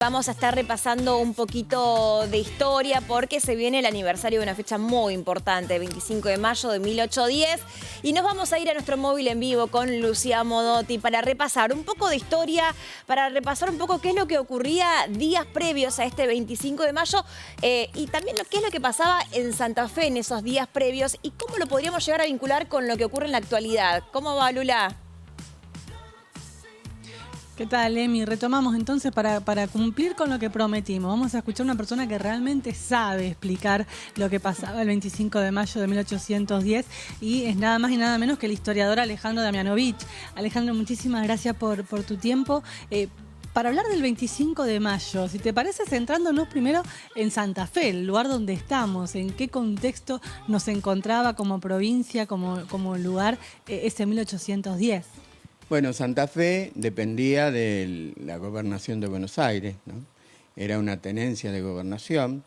Vamos a estar repasando un poquito de historia porque se viene el aniversario de una fecha muy importante, 25 de mayo de 1810. Y nos vamos a ir a nuestro móvil en vivo con Lucía Modotti para repasar un poco de historia, para repasar un poco qué es lo que ocurría días previos a este 25 de mayo y también qué es lo que pasaba en Santa Fe en esos días previos y cómo lo podríamos llegar a vincular con lo que ocurre en la actualidad. ¿Cómo va, Lula? ¿Qué tal, Emi? Retomamos entonces para cumplir con lo que prometimos. Vamos a escuchar a una persona que realmente sabe explicar lo que pasaba el 25 de mayo de 1810 y es nada más y nada menos que el historiador Alejandro Damianovich. Alejandro, muchísimas gracias por tu tiempo. Para hablar del 25 de mayo, si te parece, centrándonos primero en Santa Fe, el lugar donde estamos, en qué contexto nos encontraba como provincia, como lugar ese 1810. Bueno, Santa Fe dependía de la gobernación de Buenos Aires, ¿no? Era una tenencia de gobernación.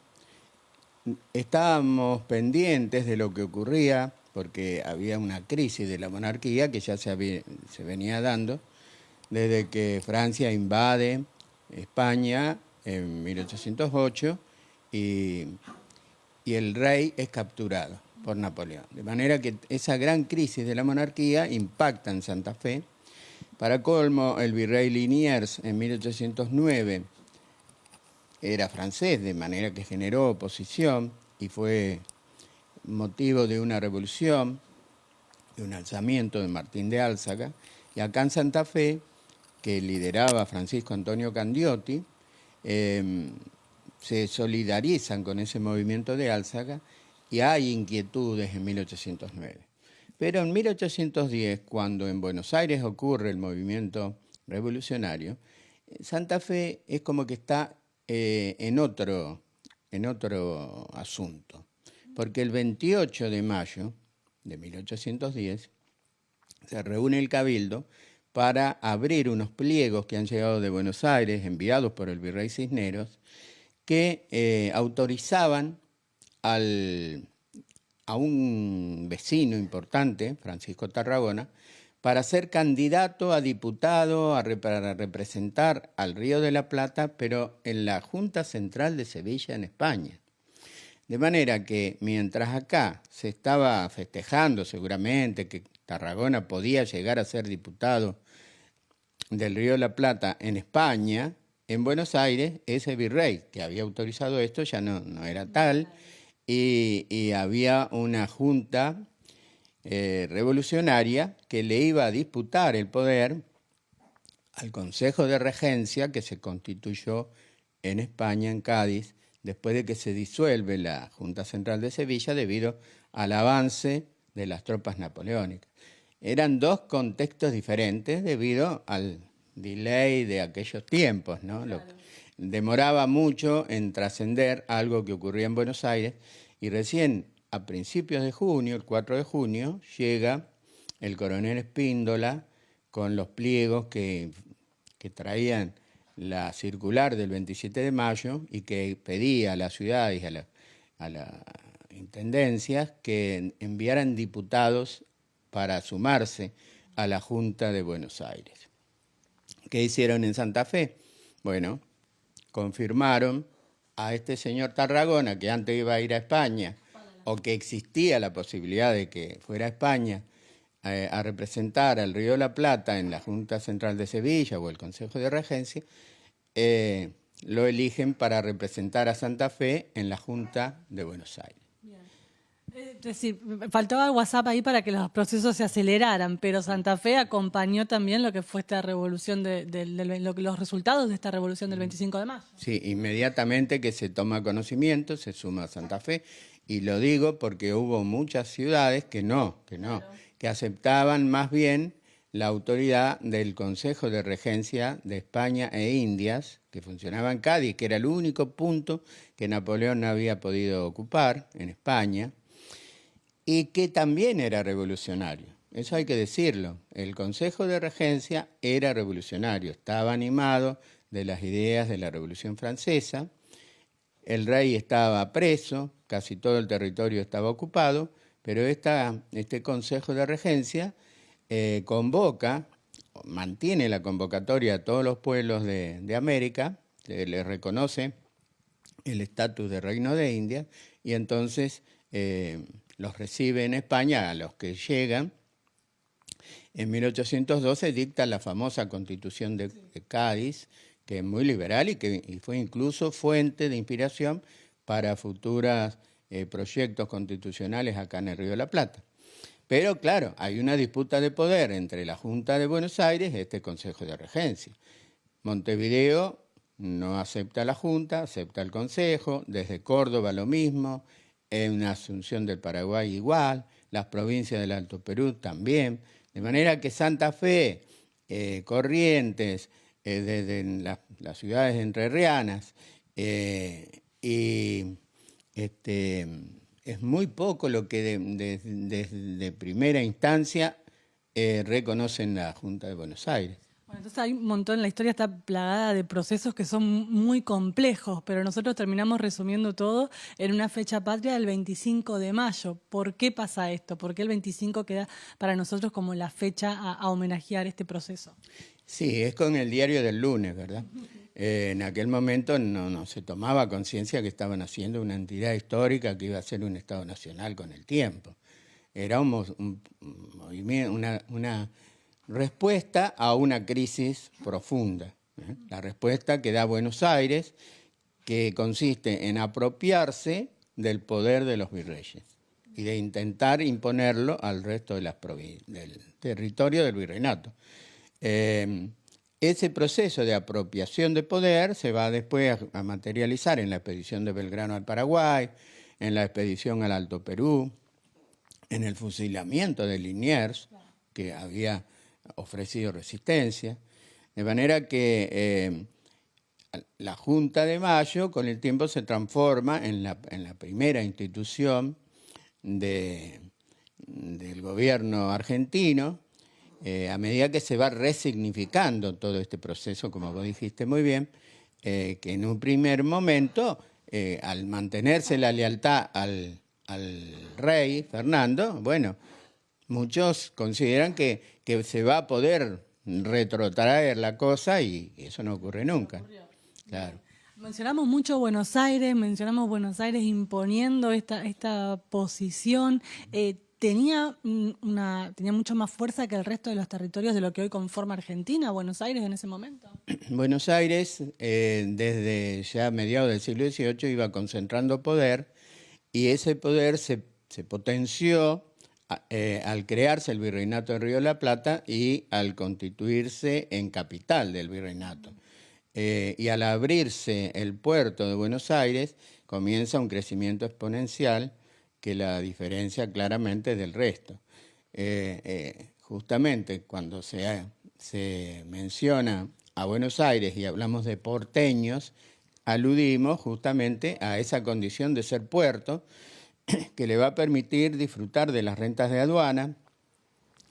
Estábamos pendientes de lo que ocurría porque había una crisis de la monarquía que ya se venía dando desde que Francia invade España en 1808 y el rey es capturado por Napoleón. De manera que esa gran crisis de la monarquía impacta en Santa Fe. Para colmo, el virrey Liniers en 1809 era francés, de manera que generó oposición y fue motivo de una revolución, de un alzamiento de Martín de Álzaga. Y acá en Santa Fe, que lideraba Francisco Antonio Candioti, se solidarizan con ese movimiento de Álzaga y hay inquietudes en 1809. Pero en 1810, cuando en Buenos Aires ocurre el movimiento revolucionario, Santa Fe es como que está en otro asunto. Porque el 28 de mayo de 1810 se reúne el Cabildo para abrir unos pliegos que han llegado de Buenos Aires, enviados por el virrey Cisneros, que autorizaban a un vecino importante, Francisco Tarragona, para ser candidato a diputado para representar al Río de la Plata, pero en la Junta Central de Sevilla, en España. De manera que mientras acá se estaba festejando seguramente que Tarragona podía llegar a ser diputado del Río de la Plata en España, en Buenos Aires ese virrey que había autorizado esto ya no era tal, y había una junta revolucionaria que le iba a disputar el poder al Consejo de Regencia que se constituyó en España, en Cádiz, después de que se disuelve la Junta Central de Sevilla debido al avance de las tropas napoleónicas. Eran dos contextos diferentes debido al delay de aquellos tiempos, ¿no? Claro. Demoraba mucho en trascender algo que ocurría en Buenos Aires y recién a principios de junio, el 4 de junio, llega el coronel Espíndola con los pliegos que traían la circular del 27 de mayo y que pedía a las ciudades y a las intendencias que enviaran diputados para sumarse a la Junta de Buenos Aires. ¿Qué hicieron en Santa Fe? Bueno, confirmaron a este señor Tarragona, que antes iba a ir a España, o que existía la posibilidad de que fuera a España a representar al Río de la Plata en la Junta Central de Sevilla o el Consejo de Regencia, lo eligen para representar a Santa Fe en la Junta de Buenos Aires. Es decir, faltaba el WhatsApp ahí para que los procesos se aceleraran, pero Santa Fe acompañó también lo que fue esta revolución, los resultados de esta revolución del 25 de mayo. Sí, inmediatamente que se toma conocimiento, se suma a Santa Fe, y lo digo porque hubo muchas ciudades claro, que aceptaban más bien la autoridad del Consejo de Regencia de España e Indias, que funcionaba en Cádiz, que era el único punto que Napoleón no había podido ocupar en España, y que también era revolucionario. Eso hay que decirlo. El Consejo de Regencia era revolucionario, estaba animado de las ideas de la Revolución Francesa. El rey estaba preso, casi todo el territorio estaba ocupado, pero este Consejo de Regencia mantiene la convocatoria a todos los pueblos de América le reconoce el estatus de reino de India y entonces los recibe en España a los que llegan. En 1812 dicta la famosa Constitución de Cádiz, que es muy liberal y fue incluso fuente de inspiración para futuros proyectos constitucionales acá en el Río de la Plata. Pero claro, hay una disputa de poder entre la Junta de Buenos Aires y este Consejo de Regencia. Montevideo no acepta a la Junta, acepta al Consejo, desde Córdoba lo mismo, en Asunción del Paraguay igual, las provincias del Alto Perú también, de manera que Santa Fe, Corrientes, desde las ciudades entrerrianas, y es muy poco lo que de primera instancia reconocen la Junta de Buenos Aires. Bueno, entonces hay un montón, la historia está plagada de procesos que son muy complejos, pero nosotros terminamos resumiendo todo en una fecha patria del 25 de mayo. ¿Por qué pasa esto? ¿Por qué el 25 queda para nosotros como la fecha a homenajear este proceso? Sí, es con el diario del lunes, ¿verdad? En aquel momento no se tomaba conciencia que estaban haciendo una entidad histórica que iba a ser un Estado nacional con el tiempo. Era un movimiento, una respuesta a una crisis profunda. La respuesta que da Buenos Aires, que consiste en apropiarse del poder de los virreyes y de intentar imponerlo al resto de las provincias, del territorio del virreinato. Ese proceso de apropiación de poder se va después a materializar en la expedición de Belgrano al Paraguay, en la expedición al Alto Perú, en el fusilamiento de Liniers, que había ofrecido resistencia, de manera que la Junta de Mayo con el tiempo se transforma en la primera institución del gobierno argentino, a medida que se va resignificando todo este proceso, como vos dijiste muy bien, que en un primer momento, al mantenerse la lealtad al rey Fernando, bueno, muchos consideran que se va a poder retrotraer la cosa y eso no ocurre nunca. Claro. Mencionamos mucho Buenos Aires imponiendo esta posición. Tenía mucho más fuerza que el resto de los territorios de lo que hoy conforma Argentina, Buenos Aires en ese momento. Buenos Aires, desde ya mediados del siglo XVIII, iba concentrando poder y ese poder se potenció al crearse el Virreinato del Río de la Plata y al constituirse en capital del virreinato. Y al abrirse el puerto de Buenos Aires, comienza un crecimiento exponencial que la diferencia claramente del resto. Justamente cuando se menciona a Buenos Aires y hablamos de porteños, aludimos justamente a esa condición de ser puerto que le va a permitir disfrutar de las rentas de aduana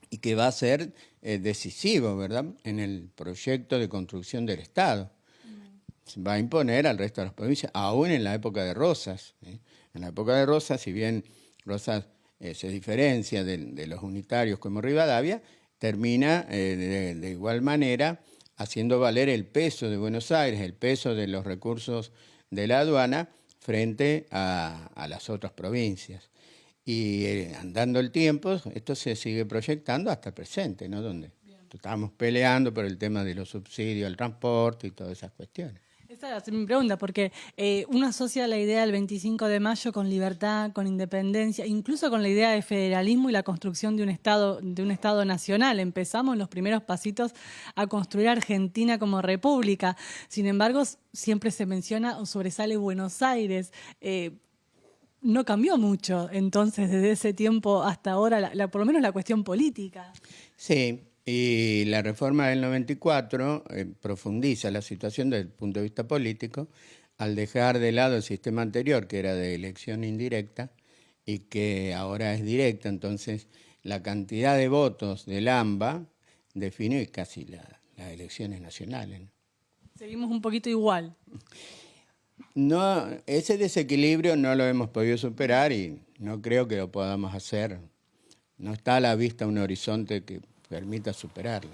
y que va a ser decisivo, ¿verdad?, en el proyecto de construcción del Estado. Se va a imponer al resto de las provincias, aún en la época de Rosas. En la época de Rosas, si bien Rosas se diferencia de los unitarios como Rivadavia, termina de igual manera haciendo valer el peso de Buenos Aires, el peso de los recursos de la aduana frente a las otras provincias. Y andando el tiempo, esto se sigue proyectando hasta el presente, ¿no? Donde estamos peleando por el tema de los subsidios al transporte y todas esas cuestiones. Esa es mi pregunta, porque uno asocia la idea del 25 de mayo con libertad, con independencia, incluso con la idea de federalismo y la construcción de un Estado nacional. Empezamos los primeros pasitos a construir Argentina como república. Sin embargo, siempre se menciona o sobresale Buenos Aires. No cambió mucho, entonces, desde ese tiempo hasta ahora, por lo menos la cuestión política. Sí. Y la reforma del 94 profundiza la situación desde el punto de vista político al dejar de lado el sistema anterior, que era de elección indirecta, y que ahora es directa. Entonces, la cantidad de votos del AMBA define casi las elecciones nacionales, ¿no? Seguimos un poquito igual. No, ese desequilibrio no lo hemos podido superar y no creo que lo podamos hacer. No está a la vista un horizonte que permita superarlo.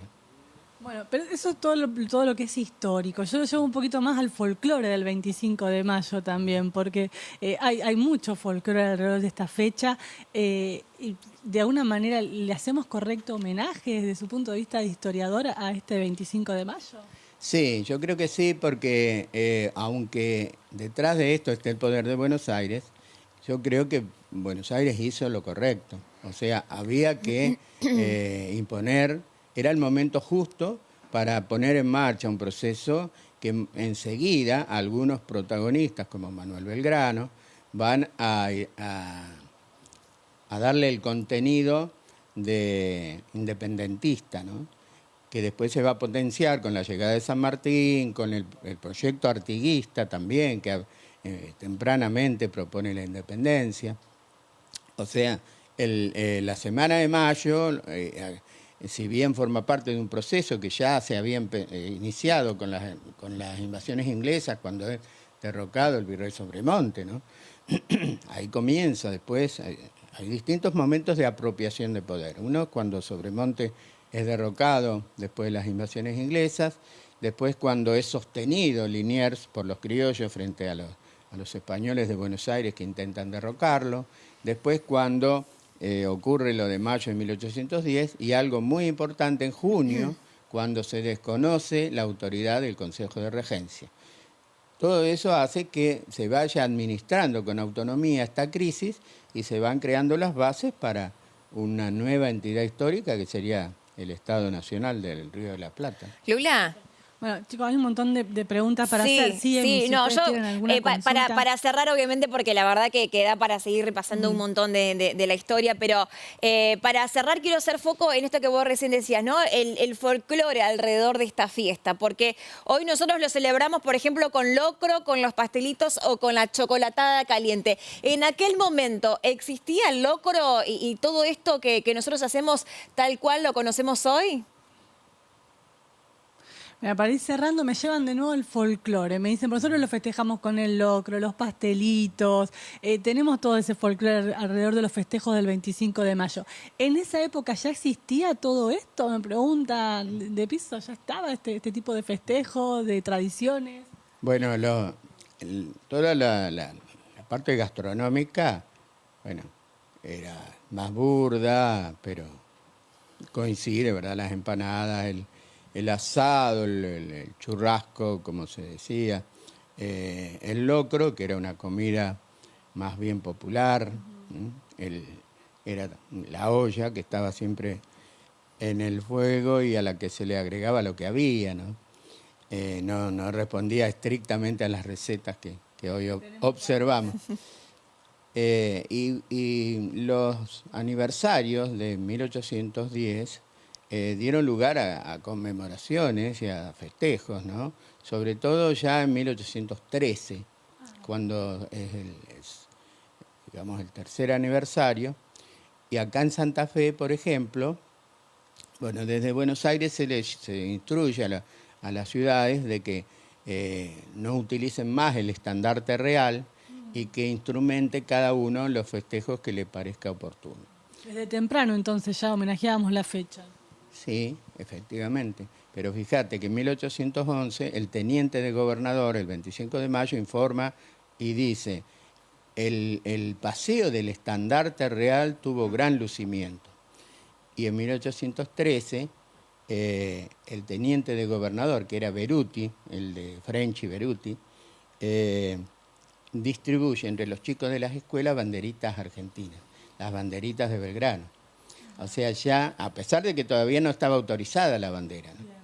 Bueno, pero eso es todo lo que es histórico. Yo lo llevo un poquito más al folclore del 25 de mayo también, porque hay mucho folclore alrededor de esta fecha. Y de alguna manera, ¿le hacemos correcto homenaje desde su punto de vista de historiador a este 25 de mayo? Sí, yo creo que sí, porque aunque detrás de esto esté el poder de Buenos Aires, yo creo que Buenos Aires hizo lo correcto. O sea, había que imponer, era el momento justo para poner en marcha un proceso que enseguida algunos protagonistas, como Manuel Belgrano, van a darle el contenido de independentista, ¿no? Que después se va a potenciar con la llegada de San Martín, con el proyecto artiguista también, que tempranamente propone la independencia. O sea, la Semana de Mayo, si bien forma parte de un proceso que ya se había iniciado con las invasiones inglesas, cuando es derrocado el virrey Sobremonte, ¿no? Ahí comienza, después hay distintos momentos de apropiación de poder. Uno cuando Sobremonte es derrocado después de las invasiones inglesas, después cuando es sostenido Liniers por los criollos frente a los españoles de Buenos Aires que intentan derrocarlo, después cuando ocurre lo de mayo de 1810 y algo muy importante en junio, cuando se desconoce la autoridad del Consejo de Regencia. Todo eso hace que se vaya administrando con autonomía esta crisis y se van creando las bases para una nueva entidad histórica que sería el Estado Nacional del Río de la Plata. Lula. Bueno, chicos, hay un montón de preguntas para Sí, hacer. Sí, Emi, sí, si no, ustedes yo tienen alguna para, consulta. para cerrar, obviamente, porque la verdad que queda para seguir repasando un montón de la historia, pero para cerrar quiero hacer foco en esto que vos recién decías, ¿no? El folclore alrededor de esta fiesta, porque hoy nosotros lo celebramos, por ejemplo, con locro, con los pastelitos o con la chocolatada caliente. En aquel momento, ¿existía el locro y todo esto que nosotros hacemos tal cual lo conocemos hoy? Mira, para ir cerrando, me llevan de nuevo el folclore. Me dicen, nosotros lo festejamos con el locro, los pastelitos, tenemos todo ese folclore alrededor de los festejos del 25 de mayo. ¿En esa época ya existía todo esto? Me preguntan, ¿de piso ya estaba este tipo de festejos, de tradiciones? Bueno, toda la parte gastronómica, bueno, era más burda, pero coincide, ¿verdad? Las empanadas, el asado, el churrasco, como se decía, el locro, que era una comida más bien popular, era la olla que estaba siempre en el fuego y a la que se le agregaba lo que había, ¿no? No respondía estrictamente a las recetas que hoy observamos. Y los aniversarios de 1810 dieron lugar a conmemoraciones y a festejos, ¿no? Sobre todo ya en 1813, cuando digamos, el tercer aniversario. Y acá en Santa Fe, por ejemplo, bueno, desde Buenos Aires se instruye a las ciudades de que no utilicen más el estandarte real y que instrumente cada uno los festejos que le parezca oportuno. Desde temprano entonces ya homenajeábamos la fecha. Sí, efectivamente. Pero fíjate que en 1811 el teniente de gobernador, el 25 de mayo, informa y dice, el paseo del estandarte real tuvo gran lucimiento. Y en 1813 el teniente de gobernador, que era Beruti, el de French y Beruti, distribuye entre los chicos de las escuelas banderitas argentinas, las banderitas de Belgrano. O sea, ya, a pesar de que todavía no estaba autorizada la bandera, ¿no?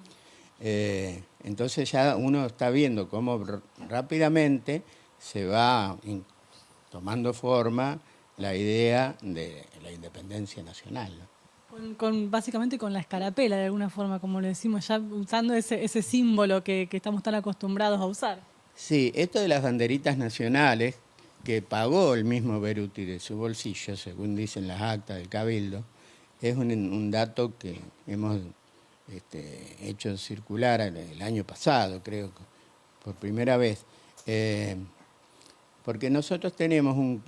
Entonces ya uno está viendo cómo rápidamente se va tomando forma la idea de la independencia nacional, ¿no? Básicamente con la escarapela, de alguna forma, como le decimos, ya usando ese símbolo que estamos tan acostumbrados a usar. Sí, esto de las banderitas nacionales, que pagó el mismo Beruti de su bolsillo, según dicen las actas del Cabildo, es un dato que hemos hecho circular el año pasado, creo, por primera vez. Porque nosotros tenemos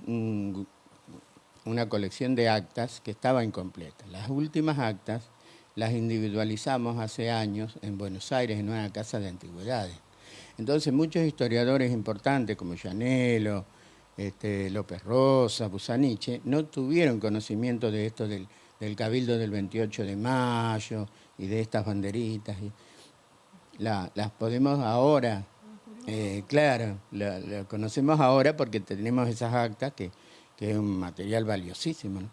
una colección de actas que estaba incompleta. Las últimas actas las individualizamos hace años en Buenos Aires en una casa de antigüedades. Entonces muchos historiadores importantes como Llanelo, López Rosa, Busaniche, no tuvieron conocimiento de esto del Cabildo del 28 de mayo y de estas banderitas. Las podemos ahora, claro, lo conocemos ahora porque tenemos esas actas que es un material valiosísimo, ¿no?